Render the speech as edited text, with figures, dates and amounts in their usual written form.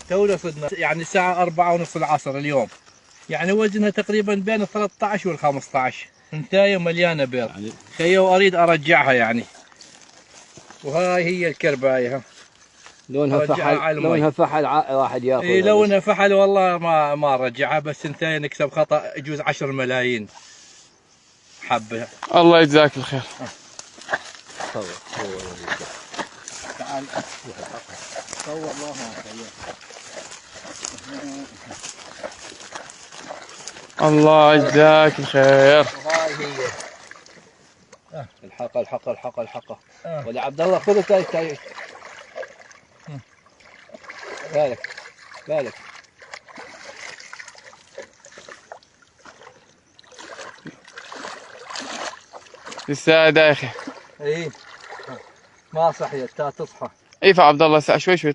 تونا صدنا يعني الساعة 4:30 العصر اليوم، يعني وزنها تقريبا بين 13 وال 15. انتايه مليانة بيض يعني. خيو اريد ارجعها يعني. وهاي هي الكرباية ها. لونها فحل، لونها فحل واحد ياخذ. اي لونها فحل والله ما رجعها، بس انتايه نكسب خطأ يجوز 10 ملايين حبة. الله يجزاك الخير. صور تعال صور الله الله يجزاك الخير. وهاي هي الحقه ولي عبد الله خذ التاي بالك لسه دايخه. اي ما صحيت تصحى. اي فعبد الله شوي